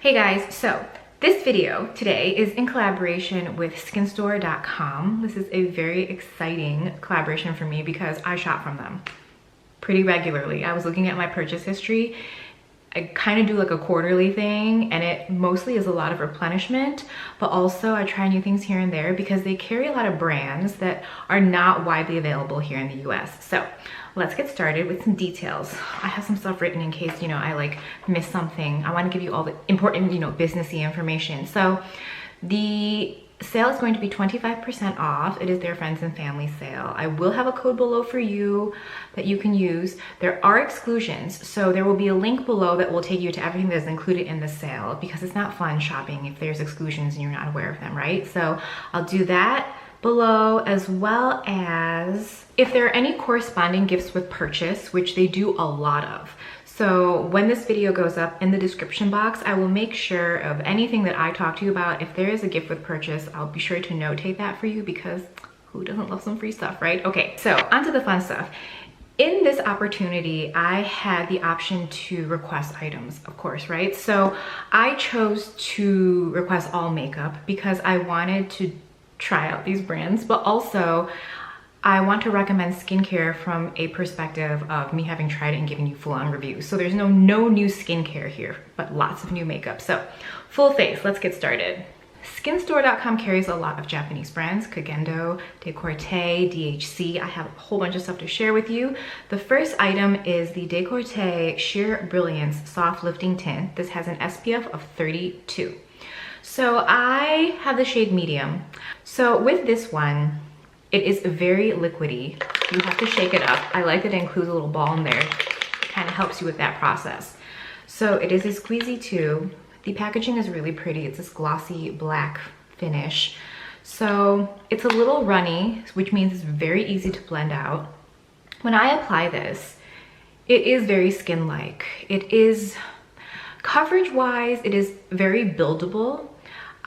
Hey guys, so this video today is in collaboration with skinstore.com. This is a very exciting collaboration for me because I shop from them pretty regularly. I was looking at my purchase history. I kind of do like a quarterly thing, and it mostly is a lot of replenishment, but also I try new things here and there because they carry a lot of brands that are not widely available here in the US. So let's get started with some details. I have some stuff written in case, I like miss something. I want to give you all the important, businessy information. So the sale is going to be 25% off. It is their friends and family sale. I will have a code below for you that you can use. There are exclusions, so there will be a link below that will take you to everything that is included in the sale, because it's not fun shopping if there's exclusions and you're not aware of them, right? So I'll do that below, as well as if there are any corresponding gifts with purchase, which they do a lot of. So when this video goes up, in the description box, I will make sure of anything that I talk to you about. If there is a gift with purchase, I'll be sure to notate that for you, because who doesn't love some free stuff, right? Okay, so onto the fun stuff. In this opportunity, I had the option to request items, of course, right? So I chose to request all makeup because I wanted to try out these brands, but also I want to recommend skincare from a perspective of me having tried it and giving you full-on reviews. So there's no new skincare here, but lots of new makeup. So full face, let's get started. Skinstore.com carries a lot of Japanese brands: Kagendo, Decorte, DHC. I have a whole bunch of stuff to share with you. The first item is the Decorte Sheer Brilliance Soft Lifting Tint. This has an SPF of 32. So I have the shade medium. So with this one, it is very liquidy. You have to shake it up. I like that it includes a little ball in there. It kind of helps you with that process. So it is a squeezy tube. The packaging is really pretty. It's this glossy black finish. So it's a little runny, which means it's very easy to blend out. When I apply this, it is very skin-like. It is, coverage-wise, it is very buildable.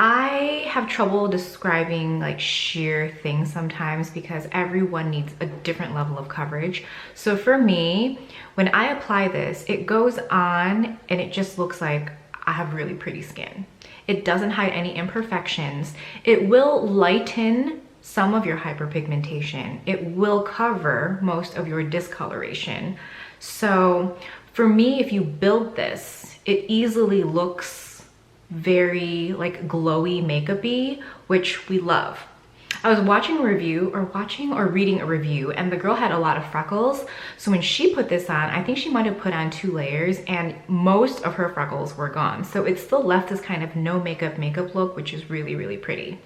I have trouble describing like sheer things sometimes because everyone needs a different level of coverage. So for me, when I apply this, it goes on and it just looks like I have really pretty skin. It doesn't hide any imperfections. It will lighten some of your hyperpigmentation. It will cover most of your discoloration. So for me, if you build this, it easily looks very like glowy makeup-y, which we love. I was watching a review or reading a review, and the girl had a lot of freckles. So when she put this on, I think she might have put on 2 layers and most of her freckles were gone. So it still left this kind of no makeup look, which is really, really pretty.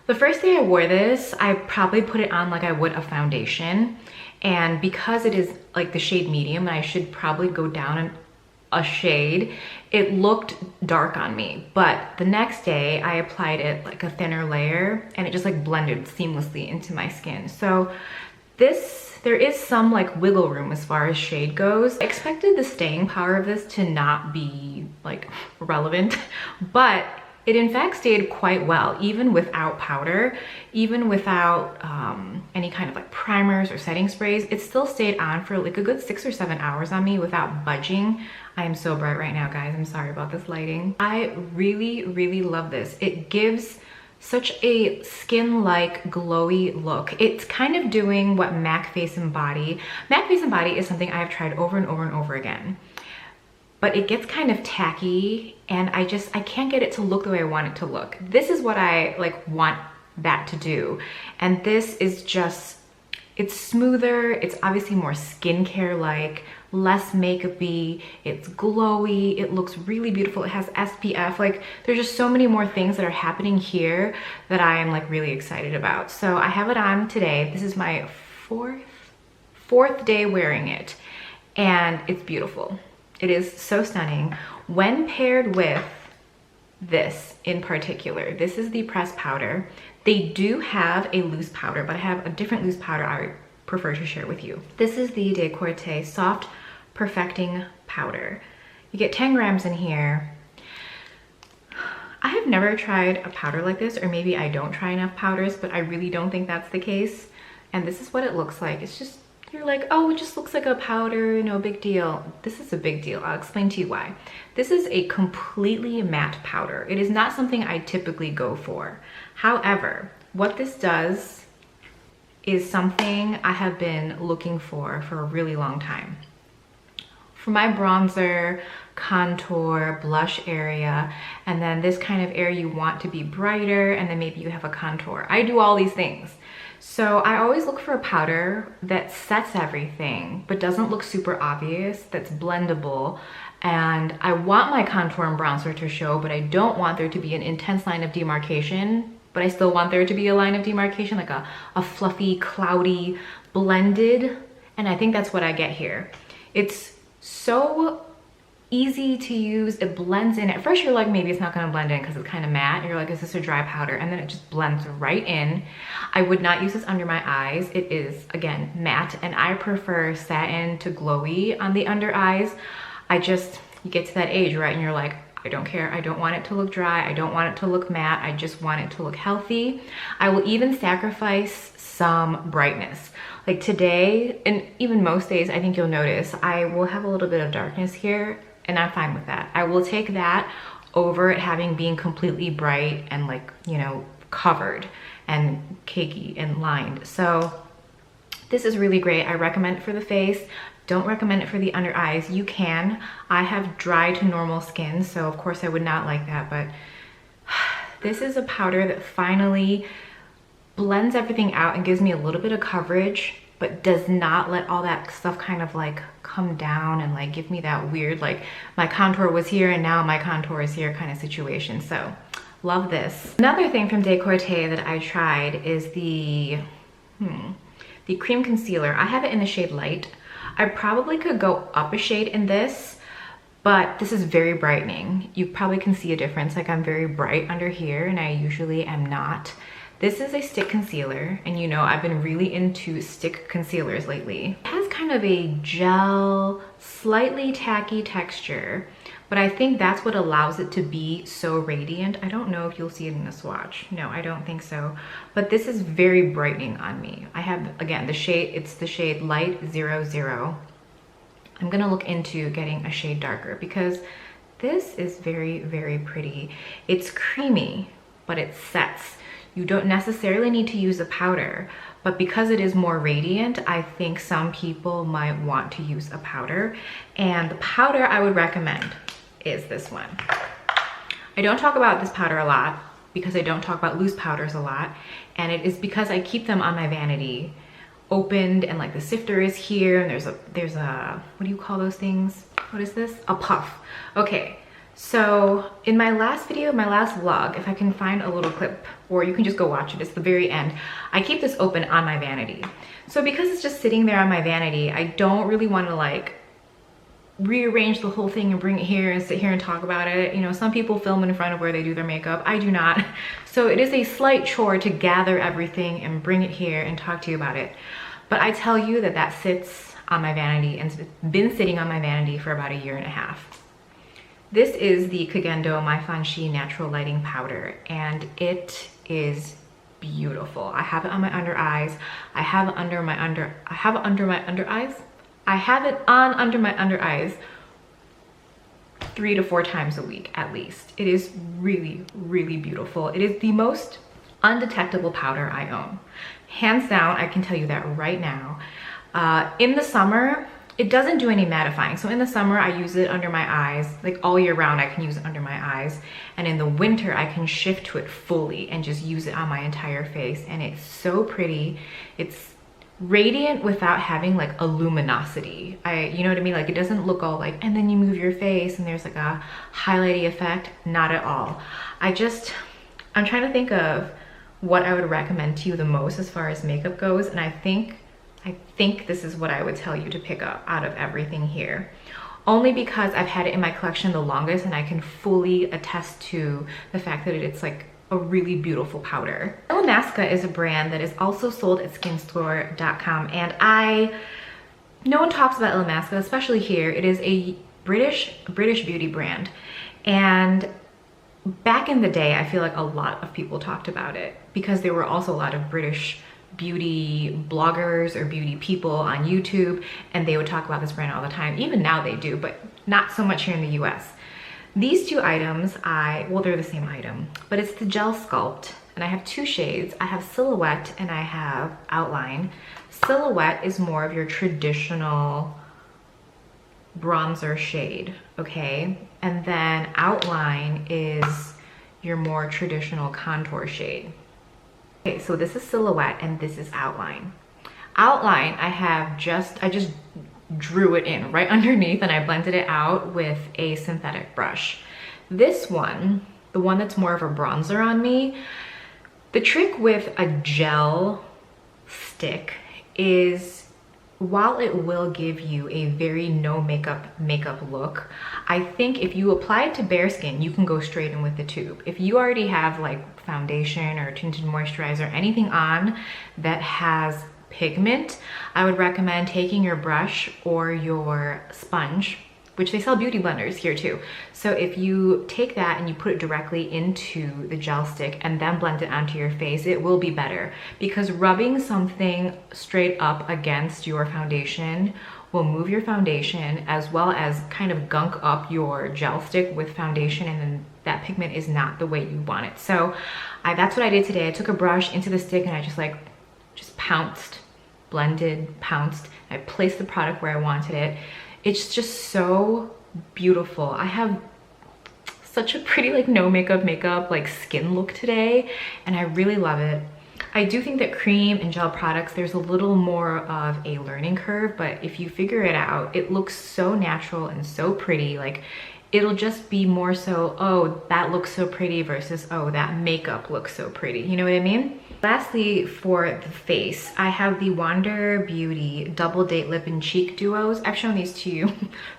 The first day I wore this, I probably put it on like I would a foundation. And because it is like the shade medium, and I should probably go down a shade, it looked dark on me. But the next day I applied it like a thinner layer, and it just like blended seamlessly into my skin. So there is some like wiggle room as far as shade goes. I expected the staying power of this to not be like relevant, but it in fact stayed quite well, even without powder, even without any kind of like primers or setting sprays. It still stayed on for like a good 6 or 7 hours on me without budging. I am so bright right now, guys. I'm sorry about this lighting. I really, really love this. It gives such a skin-like glowy look. It's kind of doing what MAC Face and Body. MAC Face and Body is something I have tried over and over and over again, but it gets kind of tacky, and I can't get it to look the way I want it to look. This is what I like want that to do. And this is just, it's smoother. It's obviously more skincare-like, less makeup-y. It's glowy. It looks really beautiful. It has SPF. Like, there's just so many more things that are happening here that I am like really excited about. So I have it on today. This is my fourth day wearing it, and it's beautiful. It is so stunning. When paired with this in particular, this is the pressed powder. They do have a loose powder, but I have a different loose powder I prefer to share with you. This is the Decorte Soft Perfecting Powder. You get 10 grams in here. I have never tried a powder like this, or maybe I don't try enough powders, but I really don't think that's the case. And this is what it looks like. It's just, You're like, oh, it just looks like a powder, no big deal. This is a big deal. I'll explain to you why. This is a completely matte powder. It is not something I typically go for. However, what this does is something I have been looking for a really long time. For my bronzer, contour, blush area, and then this kind of area you want to be brighter, and then maybe you have a contour. I do all these things. So I always look for a powder that sets everything, but doesn't look super obvious, that's blendable. And I want my contour and bronzer to show, but I don't want there to be an intense line of demarcation, but I still want there to be a line of demarcation, like a fluffy, cloudy, blended. And I think that's what I get here. It's so easy to use, it blends in. At first you're like, maybe it's not gonna blend in because it's kind of matte. And you're like, is this a dry powder? And then it just blends right in. I would not use this under my eyes. It is, again, matte, and I prefer satin to glowy on the under eyes. You get to that age, right? And you're like, I don't care. I don't want it to look dry. I don't want it to look matte. I just want it to look healthy. I will even sacrifice some brightness. Like today, and even most days, I think you'll notice, I will have a little bit of darkness here, and I'm fine with that. I will take that over it being completely bright and like, you know, covered and cakey and lined. So this is really great. I recommend it for the face. Don't recommend it for the under eyes. You can. I have dry to normal skin, so of course I would not like that, but this is a powder that finally blends everything out and gives me a little bit of coverage, but does not let all that stuff kind of like come down and like give me that weird, like my contour was here and now my contour is here kind of situation. So love this. Another thing from Decorte that I tried is the cream concealer. I have it in the shade Light. I probably could go up a shade in this, but this is very brightening. You probably can see a difference. Like I'm very bright under here and I usually am not. This is a stick concealer, and you know I've been really into stick concealers lately. It has kind of a gel, slightly tacky texture, but I think that's what allows it to be so radiant. I don't know if you'll see it in the swatch. No, I don't think so. But this is very brightening on me. I have, again, the shade, it's the shade Light 00. I'm gonna look into getting a shade darker because this is very, very pretty. It's creamy, but it sets. You don't necessarily need to use a powder, but because it is more radiant, I think some people might want to use a powder. And the powder I would recommend is this one. I don't talk about this powder a lot because I don't talk about loose powders a lot. And it is because I keep them on my vanity opened, and like the sifter is here, and there's a, what do you call those things? What is this? A puff. Okay. So in my last video, my last vlog, if I can find a little clip, or you can just go watch it, it's the very end, I keep this open on my vanity. So because it's just sitting there on my vanity, I don't really want to like rearrange the whole thing and bring it here and sit here and talk about it. You know, some people film in front of where they do their makeup. I do not. So it is a slight chore to gather everything and bring it here and talk to you about it. But I tell you that that sits on my vanity, and it's been sitting on my vanity for about 1.5 years. This is the Kagendo My Fanshi Natural Lighting Powder, and it is beautiful. I have it on my under eyes. I have it under my under eyes 3 to 4 times a week at least. It is really, really beautiful. It is the most undetectable powder I own. Hands down, I can tell you that right now. In the summer, it doesn't do any mattifying. So in the summer, I use it under my eyes. Like all year round, I can use it under my eyes. And in the winter, I can shift to it fully and just use it on my entire face. And it's so pretty. It's radiant without having like a luminosity. You know what I mean? Like it doesn't look all like, and then you move your face and there's like a highlighty effect. Not at all. I'm trying to think of what I would recommend to you the most as far as makeup goes. And I think this is what I would tell you to pick up out of everything here. Only because I've had it in my collection the longest and I can fully attest to the fact that it's like a really beautiful powder. Illamasqua is a brand that is also sold at skinstore.com, and no one talks about Illamasqua, especially here. It is a British beauty brand, and back in the day, I feel like a lot of people talked about it because there were also a lot of British beauty bloggers or beauty people on YouTube, and they would talk about this brand all the time. Even now they do, but not so much here in the US. These two items, well, they're the same item, but it's the Gel Sculpt, and I have two shades. I have Silhouette and I have Outline. Silhouette is more of your traditional bronzer shade, okay? And then Outline is your more traditional contour shade. Okay, so this is Silhouette and this is Outline. Outline, I just drew it in right underneath and I blended it out with a synthetic brush. This one, the one that's more of a bronzer on me, the trick with a gel stick is, while it will give you a very no makeup look, I think if you apply it to bare skin, you can go straight in with the tube. If you already have like foundation or tinted moisturizer, anything on that has pigment, I would recommend taking your brush or your sponge, which they sell beauty blenders here too. So if you take that and you put it directly into the gel stick and then blend it onto your face, it will be better, because rubbing something straight up against your foundation will move your foundation as well as kind of gunk up your gel stick with foundation, and then that pigment is not the way you want it. So that's what I did today. I took a brush into the stick and I just pounced, blended, pounced. I placed the product where I wanted it. It's just so beautiful. I have such a pretty like no makeup like skin look today, and I really love it. I do think that cream and gel products, there's a little more of a learning curve, but if you figure it out, it looks so natural and so pretty. Like, it'll just be more so, oh, that looks so pretty versus, oh, that makeup looks so pretty. You know what I mean? Lastly, for the face, I have the Wander Beauty Double Date Lip and Cheek Duos. I've shown these to you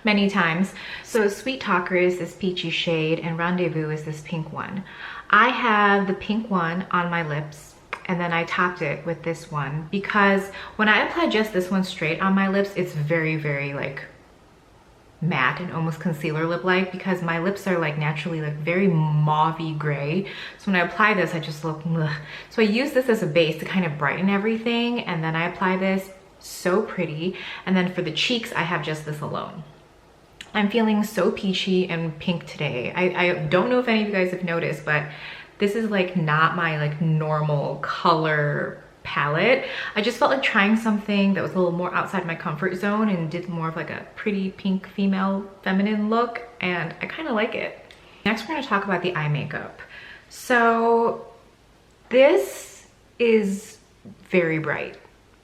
many times. So Sweet Talker is this peachy shade and Rendezvous is this pink one. I have the pink one on my lips, and then I topped it with this one because when I apply just this one straight on my lips, it's very, very like matte and almost concealer lip-like, because my lips are like naturally like very mauvey gray. So when I apply this, I just look ugh. So I use this as a base to kind of brighten everything, and then I apply this. So pretty. And then for the cheeks, I have just this alone. I'm feeling so peachy and pink today. I don't know if any of you guys have noticed, but this is like not my like normal color palette. I just felt like trying something that was a little more outside my comfort zone and did more of like a pretty pink female feminine look, and I kind of like it. Next, we're going to talk about the eye makeup. So this is very bright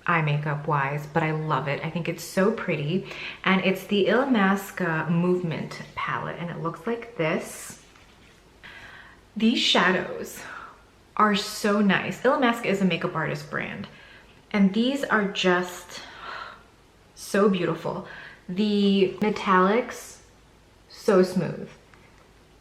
eye makeup wise, but I love it. I think it's so pretty, and it's the Illamasqua Movement palette, and it looks like this. These shadows are so nice. Illamasqua is a makeup artist brand, and these are just so beautiful. The metallics, so smooth.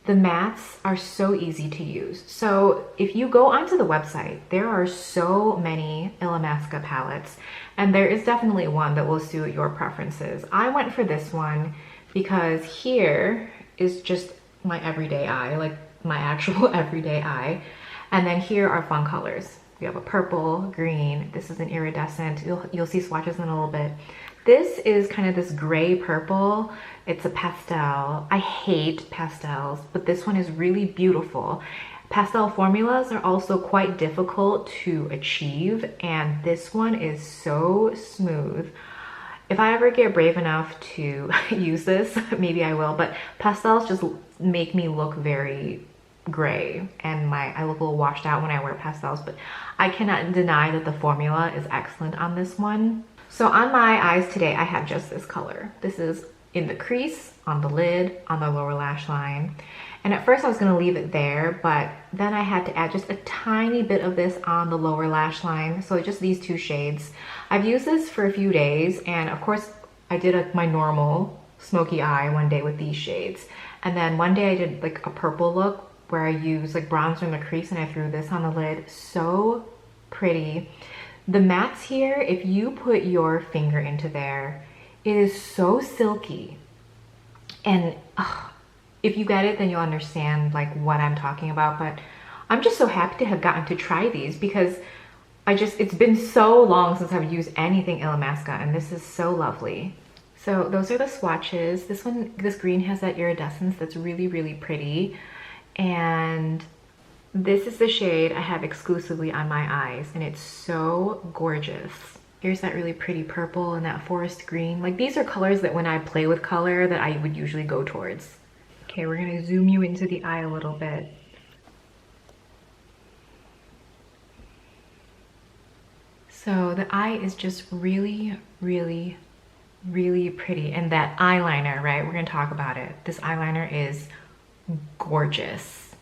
The mattes are so easy to use. So if you go onto the website, there are so many Illamasqua palettes, and there is definitely one that will suit your preferences. I went for this one because here is just my everyday eye, like my actual everyday eye. And then here are fun colors. We have a purple, green. This is an iridescent. You'll see swatches in a little bit. This is kind of this gray purple. It's a pastel. I hate pastels, but this one is really beautiful. Pastel formulas are also quite difficult to achieve, and this one is so smooth. If I ever get brave enough to use this, maybe I will, but pastels just make me look very gray, and I look a little washed out when I wear pastels, but I cannot deny that the formula is excellent on this one. So on my eyes today, I have just this color. This is in the crease, on the lid, on the lower lash line. And at first I was gonna leave it there, but then I had to add just a tiny bit of this on the lower lash line. So just these two shades. I've used this for a few days, and of course I did my normal smoky eye one day with these shades. And then one day I did like a purple look where I used like bronzer in the crease, and I threw this on the lid. So pretty. The mattes here, if you put your finger into there, it is so silky. And if you get it, then you'll understand like what I'm talking about. But I'm just so happy to have gotten to try these, because it's been so long since I've used anything Illamasqua, and this is so lovely. So those are the swatches. This green has that iridescence that's really, really pretty. And this is the shade I have exclusively on my eyes, and it's so gorgeous. Here's that really pretty purple and that forest green. Like, these are colors that when I play with color that I would usually go towards. Okay, we're gonna zoom you into the eye a little bit. So the eye is just really, really, really pretty. And that eyeliner, right? We're gonna talk about it. This eyeliner is gorgeous.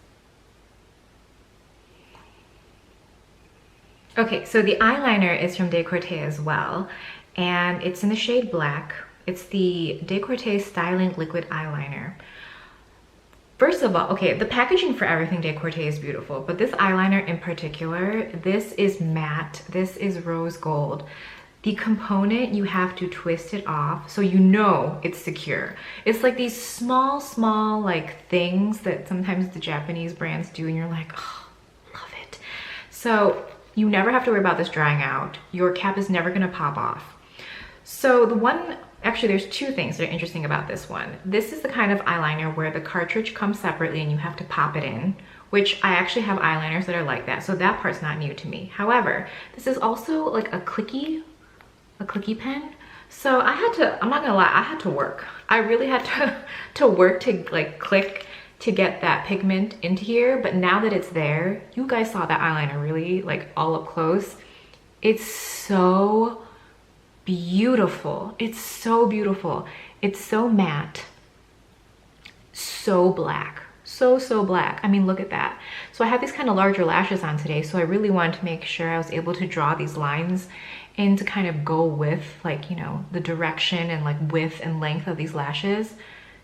Okay, so the eyeliner is from Decorte as well, and it's in the shade black. It's the Decorte Styling Liquid Eyeliner. First of all, okay, the packaging for everything Decorte is beautiful, but this eyeliner in particular, this is matte, this is rose gold. The component, you have to twist it off so you know it's secure. It's like these small like things that sometimes the Japanese brands do, and you're like, oh, love it. So you never have to worry about this drying out. Your cap is never gonna pop off. So actually there's two things that are interesting about this one. This is the kind of eyeliner where the cartridge comes separately and you have to pop it in, which I actually have eyeliners that are like that, so that part's not new to me. However, this is also like a clicky pen. So I'm not gonna lie, I had to work. I really had to work to like click to get that pigment into here, but now that it's there, you guys saw that eyeliner really like all up close. It's so beautiful. It's so beautiful. It's so matte, so black, so black. I mean, look at that. So I have these kind of larger lashes on today, so I really wanted to make sure I was able to draw these lines and to kind of go with, like, you know, the direction and like width and length of these lashes.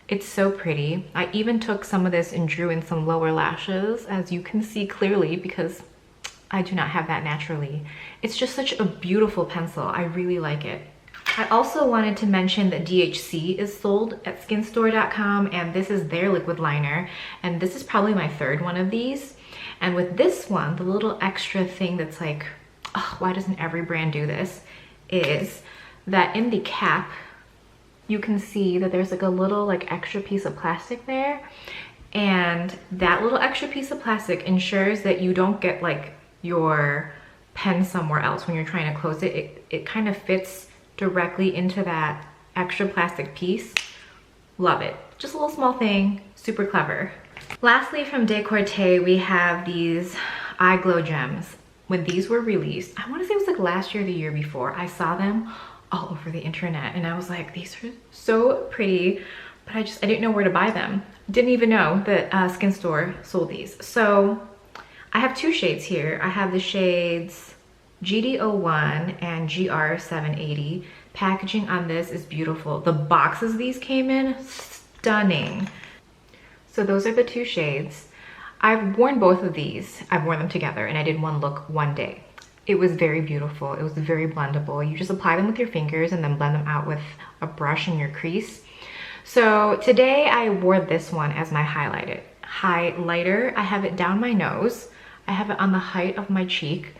It's so pretty. I even took some of this and drew in some lower lashes, as you can see clearly, because I do not have that naturally. It's just such a beautiful pencil. I really like it. I also wanted to mention that DHC is sold at skinstore.com, and this is their liquid liner, and this is probably my third one of these. And with this one, the little extra thing that's like, oh, why doesn't every brand do this, is that in the cap, you can see that there's like a little like extra piece of plastic there, and that little extra piece of plastic ensures that you don't get like your pen somewhere else when you're trying to close it. It kind of fits directly into that extra plastic piece. Love it. Just a little small thing, super clever. Lastly, from Decorte, we have these eye glow gems. When these were released, I want to say it was like last year or the year before, I saw them all over the internet and I was like, these are so pretty, but I didn't know where to buy them. Didn't even know that Skin Store sold these. So I have two shades here. I have the shades GD01 and GR780. Packaging on this is beautiful. The boxes these came in, stunning. So those are the two shades. I've worn both of these. I've worn them together and I did one look one day. It was very beautiful. It was very blendable. You just apply them with your fingers and then blend them out with a brush in your crease. So today I wore this one as my highlighter. I have it down my nose. I have it on the height of my cheek.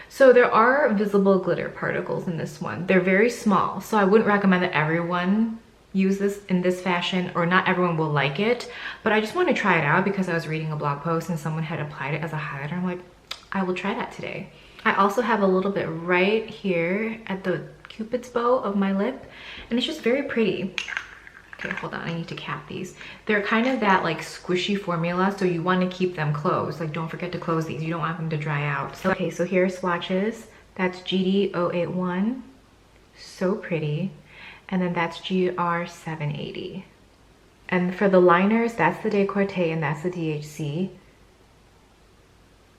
So there are visible glitter particles in this one. They're very small, so I wouldn't recommend that everyone use this in this fashion, or not everyone will like it, but I just want to try it out because I was reading a blog post and someone had applied it as a highlighter. I'm like, I will try that today. I also have a little bit right here at the cupid's bow of my lip, and it's just very pretty. Okay, hold on, I need to cap these. They're kind of that like squishy formula, so you want to keep them closed. Like, don't forget to close these. You don't want them to dry out. So, okay, so here are swatches. That's GD081, so pretty. And then that's GR780. And for the liners, that's the Decorte and that's the DHC.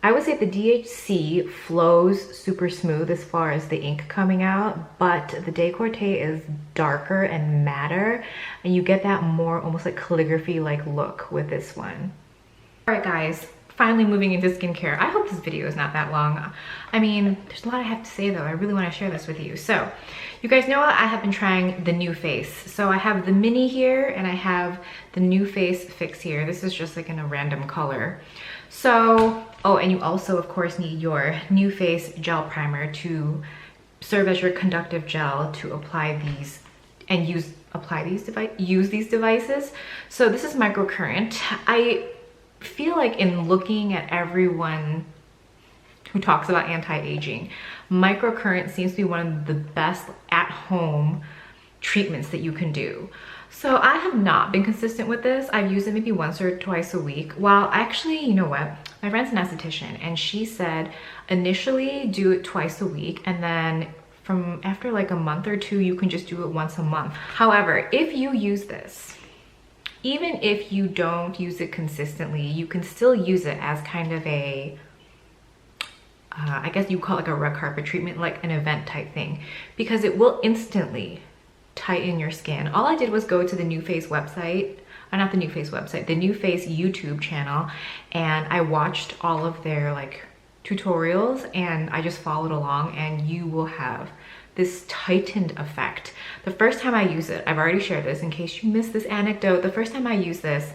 I would say the DHC flows super smooth as far as the ink coming out, but the Decorte is darker and matter, and you get that more almost like calligraphy-like look with this one. All right, guys, finally moving into skincare. I hope this video is not that long. I mean, there's a lot I have to say though. I really want to share this with you. So, you guys know I have been trying the NuFace. So I have the mini here and I have the NuFace Fix here. This is just like in a random color. So Oh, and you also of course need your NuFace gel primer to serve as your conductive gel to apply these and use these devices. So this is microcurrent. I feel like in looking at everyone who talks about anti-aging, microcurrent seems to be one of the best at-home treatments that you can do. So I have not been consistent with this. I've used it maybe once or twice a week. Well, actually, you know what? My friend's an esthetician and she said initially do it twice a week, and then from after like a month or two, you can just do it once a month. However, if you use this, even if you don't use it consistently, you can still use it as kind of a, I guess you call it like a red carpet treatment, like an event type thing, because it will instantly tighten your skin. All I did was go to the NuFace website, not the NuFace website, the NuFace YouTube channel, and I watched all of their like tutorials and I just followed along, and you will have this tightened effect. The first time I use it, I've already shared this in case you missed this anecdote, the first time I used this,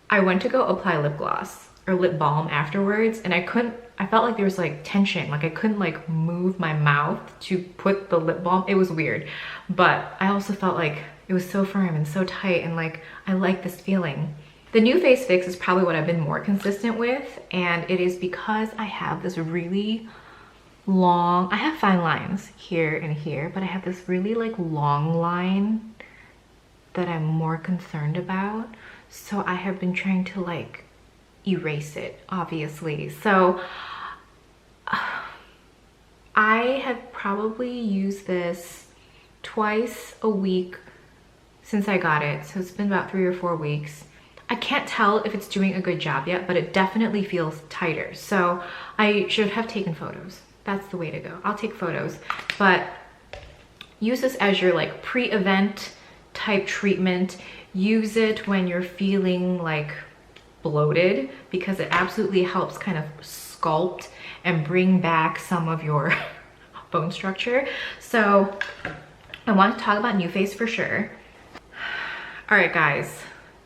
I went to go apply lip gloss or lip balm afterwards, and I felt like there was like tension, like I couldn't like move my mouth to put the lip balm. It was weird, but I also felt like it was so firm and so tight, and like I like this feeling. The NuFace Fix is probably what I've been more consistent with, and it is because I have this really long, I have fine lines here and here, but I have this really like long line that I'm more concerned about. So I have been trying to like erase it, obviously. So I have probably used this twice a week since I got it. So it's been about 3 or 4 weeks. I can't tell if it's doing a good job yet, but it definitely feels tighter. So I should have taken photos. That's the way to go. I'll take photos, but use this as your like pre-event type treatment. Use it when you're feeling like bloated, because it absolutely helps kind of sculpt and bring back some of your bone structure. So I want to talk about NuFace for sure. All right, guys.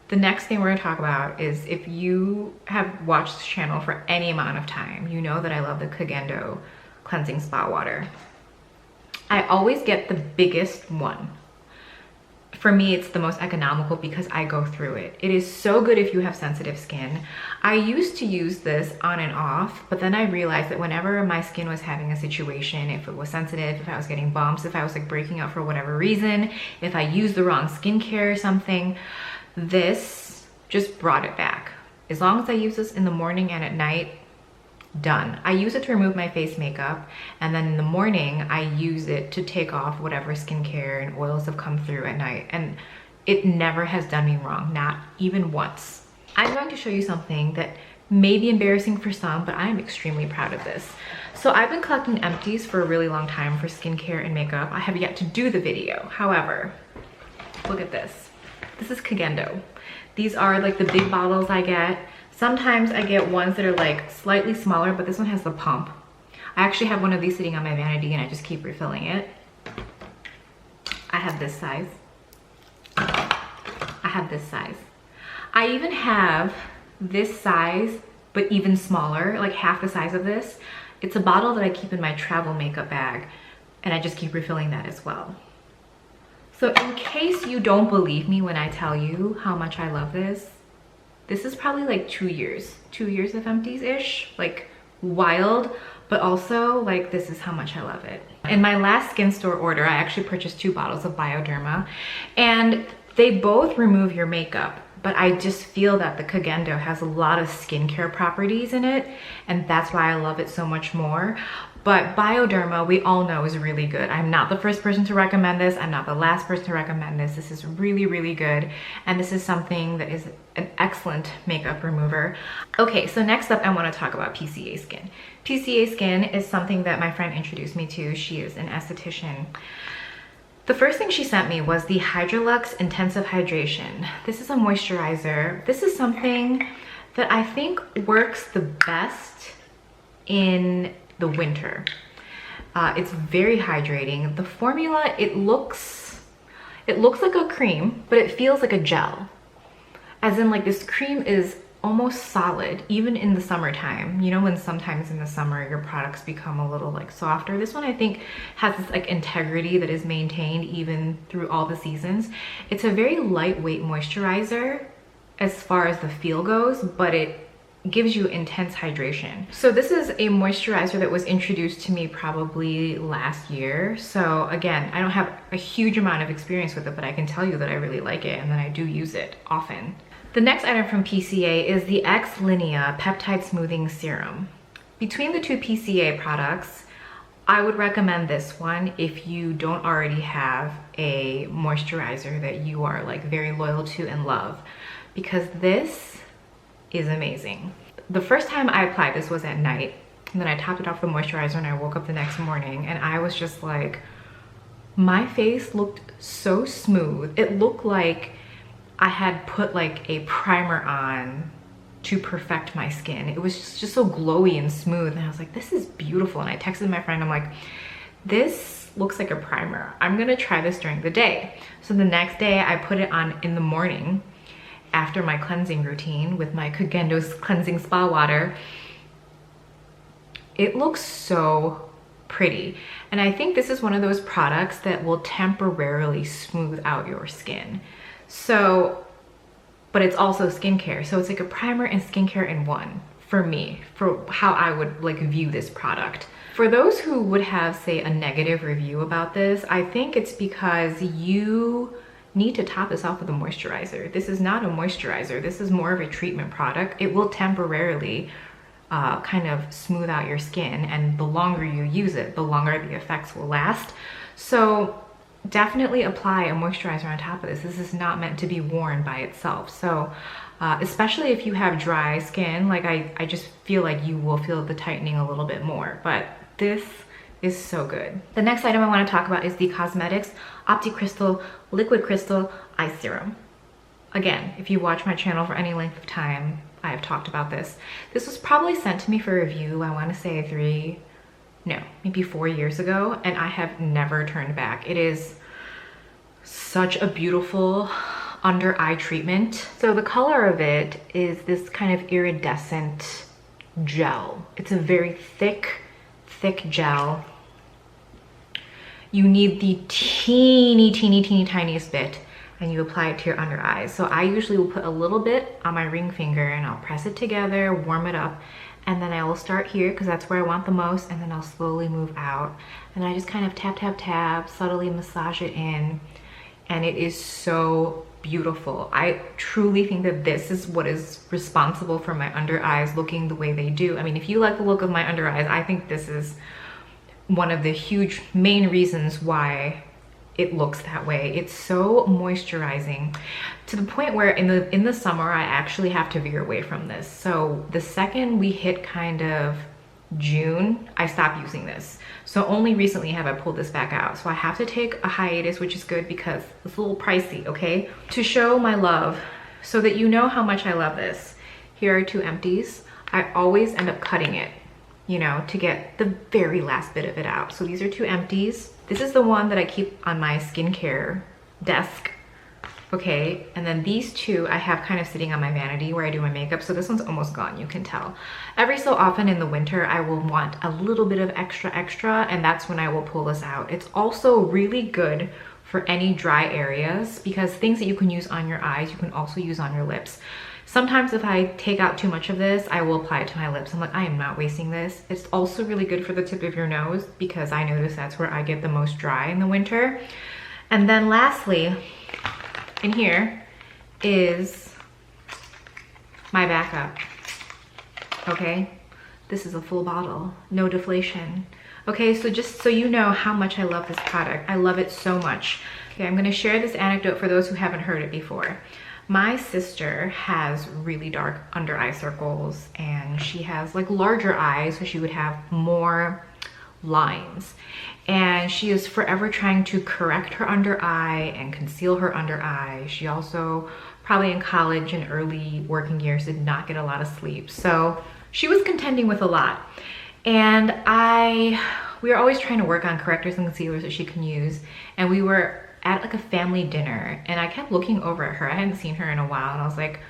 The next thing we're gonna talk about is, if you have watched this channel for any amount of time, you know that I love the Kagendo Cleansing Spa Water. I always get the biggest one. For me, it's the most economical because I go through it. It is so good if you have sensitive skin. I used to use this on and off, but then I realized that whenever my skin was having a situation, if it was sensitive, if I was getting bumps, if I was like breaking out for whatever reason, if I used the wrong skincare or something, this just brought it back. As long as I use this in the morning and at night, done. I use it to remove my face makeup, and then in the morning I use it to take off whatever skincare and oils have come through at night, and it never has done me wrong, not even once. I'm going to show you something that may be embarrassing for some, but I am extremely proud of this. So I've been collecting empties for a really long time for skincare and makeup. I have yet to do the video. However, look at this. This is Kagendo. These are like the big bottles I get. Sometimes I get ones that are like slightly smaller, but this one has the pump. I actually have one of these sitting on my vanity and I just keep refilling it. I have this size. I have this size. I even have this size, but even smaller, like half the size of this. It's a bottle that I keep in my travel makeup bag, and I just keep refilling that as well. So in case you don't believe me when I tell you how much I love this, this is probably like 2 years of empties-ish, like wild, but also like this is how much I love it. In my last skin store order, I actually purchased 2 bottles of Bioderma, and they both remove your makeup, but I just feel that the Kagendo has a lot of skincare properties in it, and that's why I love it so much more. But Bioderma, we all know, is really good. I'm not the first person to recommend this. I'm not the last person to recommend this. This is really, really good. And this is something that is an excellent makeup remover. Okay, so next up, I want to talk about PCA Skin. PCA Skin is something that my friend introduced me to. She is an esthetician. The first thing she sent me was the Hydrolux Intensive Hydration. This is a moisturizer. This is something that I think works the best in the winter. It's very hydrating. The formula, it looks like a cream, but it feels like a gel. As in, like, this cream is almost solid, even in the summertime. You know, when sometimes in the summer your products become a little like softer. This one I think has this like integrity that is maintained even through all the seasons. It's a very lightweight moisturizer as far as the feel goes, but it gives you intense hydration. So this is a moisturizer that was introduced to me probably last year. So again, I don't have a huge amount of experience with it, but I can tell you that I really like it and that I do use it often. The next item from PCA is the X Linea Peptide Smoothing Serum. Between the two PCA products, I would recommend this one if you don't already have a moisturizer that you are like very loyal to and love, because this is amazing. The first time I applied this was at night, and then I topped it off with moisturizer and I woke up the next morning and I was just like, my face looked so smooth. It looked like I had put like a primer on to perfect my skin. It was just so glowy and smooth, and I was like, this is beautiful. And I texted my friend, I'm like, this looks like a primer. I'm gonna try this during the day. So the next day I put it on in the morning after my cleansing routine with my Kugendo's cleansing spa water. It looks so pretty. And I think this is one of those products that will temporarily smooth out your skin. So, but it's also skincare. So it's like a primer and skincare in one for me, for how I would like view this product. For those who would have, say, a negative review about this, I think it's because you need to top this off with a moisturizer. This is not a moisturizer. This is more of a treatment product. It will temporarily kind of smooth out your skin, and the longer you use it, the longer the effects will last. So definitely apply a moisturizer on top of this. This is not meant to be worn by itself. So especially if you have dry skin, like I just feel like you will feel the tightening a little bit more, but this is so good. The next item I want to talk about is the Cosmetics Optic Crystal Liquid Crystal Eye Serum. Again, if you watch my channel for any length of time, I have talked about this. This was probably sent to me for review, I want to say maybe 4 years ago, and I have never turned back. It is such a beautiful under eye treatment. So the color of it is this kind of iridescent gel. It's a very thick gel. You need the teeny tiniest bit, and you apply it to your under eyes. So I usually will put a little bit on my ring finger and I'll press it together, warm it up, and then I will start here because that's where I want the most, and then I'll slowly move out. And I just kind of tap, subtly massage it in, and it is so beautiful. I truly think that this is what is responsible for my under eyes looking the way they do. I mean, if you like the look of my under eyes, I think this is one of the huge main reasons why it looks that way. It's so moisturizing to the point where in the summer I actually have to veer away from this. So the second we hit kind of June, I stopped using this. So only recently have I pulled this back out. So I have to take a hiatus, which is good because it's a little pricey, okay? To show my love, so that you know how much I love this, here are 2 empties. I always end up cutting it, you know, to get the very last bit of it out. So these are 2 empties. This is the one that I keep on my skincare desk, okay? And then these 2 I have kind of sitting on my vanity where I do my makeup. So this one's almost gone, you can tell. Every so often in the winter, I will want a little bit of extra, and that's when I will pull this out. It's also really good for any dry areas, because things that you can use on your eyes, you can also use on your lips. Sometimes if I take out too much of this, I will apply it to my lips. I'm like, I am not wasting this. It's also really good for the tip of your nose, because I notice that's where I get the most dry in the winter. And then lastly, in here is my backup, okay? This is a full bottle, no deflation. Okay, so just so you know how much I love this product. I love it so much. Okay, I'm gonna share this anecdote for those who haven't heard it before. My sister has really dark under eye circles, and she has like larger eyes, so she would have more lines. And she is forever trying to correct her under eye and conceal her under eye. She also, probably in college and early working years, did not get a lot of sleep. So she was contending with a lot. And we were always trying to work on correctors and concealers that she can use. And we were at like a family dinner, and I kept looking over at her. I hadn't seen her in a while, and I was like,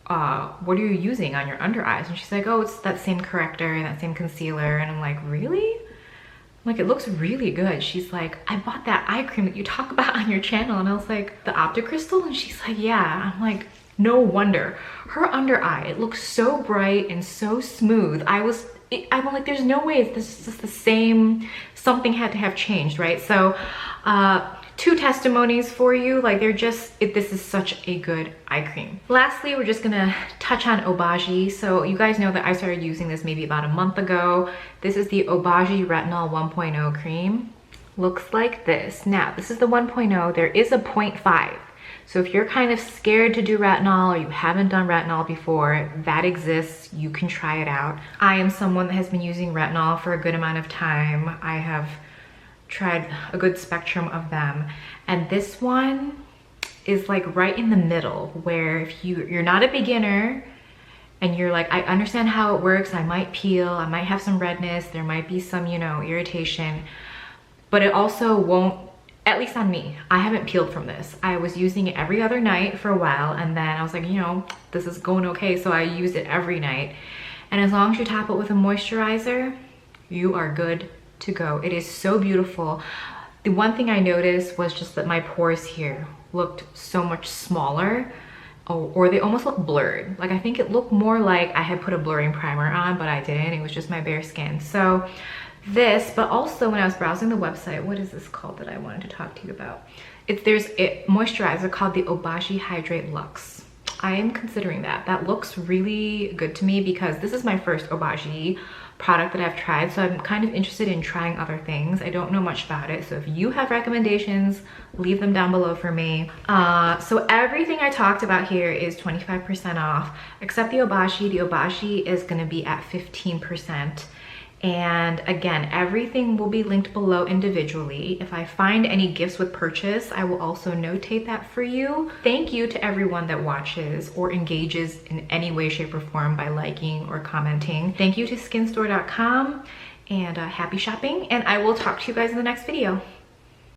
what are you using on your under eyes? And she's like, oh, it's that same corrector and that same concealer. And I'm like, really? I'm like, it looks really good. She's like, I bought that eye cream that you talk about on your channel. And I was like, the Optic crystal? And she's like, yeah. I'm like, no wonder. Her under eye, it looks so bright and so smooth. I'm like, there's no way this is just the same. Something had to have changed, right? So, 2 testimonies for you. Like, this is such a good eye cream. Lastly, we're just gonna touch on Obagi. So you guys know that I started using this maybe about a month ago. This is the Obagi Retinol 1.0 cream. Looks like this. Now, this is the 1.0. There is a 0.5. So if you're kind of scared to do retinol or you haven't done retinol before, that exists. You can try it out. I am someone that has been using retinol for a good amount of time. I have tried a good spectrum of them, and this one is like right in the middle, where if you're not a beginner and you're like, I understand how it works, I might peel, I might have some redness, there might be some, you know, irritation, but it also won't, at least on me, I haven't peeled from this. I was using it every other night for a while, and then I was like, you know, this is going okay, so I use it every night. And as long as you top it with a moisturizer, you are good to go. It is so beautiful. The one thing I noticed was just that my pores here looked so much smaller, or they almost looked blurred. Like, I think it looked more like I had put a blurring primer on, but I didn't. It was just my bare skin. So this, but also when I was browsing the website, what is this called that I wanted to talk to you about? There's a moisturizer called the Obagi Hydrate Luxe. I am considering that. That looks really good to me because this is my first Obagi product that I've tried, so I'm kind of interested in trying other things. I don't know much about it, so if you have recommendations, leave them down below for me. So everything I talked about here is 25% off, except the Obagi. The Obagi is gonna be at 15%. And again, everything will be linked below individually. If I find any gifts with purchase, I will also notate that for you. Thank you to everyone that watches or engages in any way, shape, or form by liking or commenting. Thank you to skinstore.com, and happy shopping, and I will talk to you guys in the next video.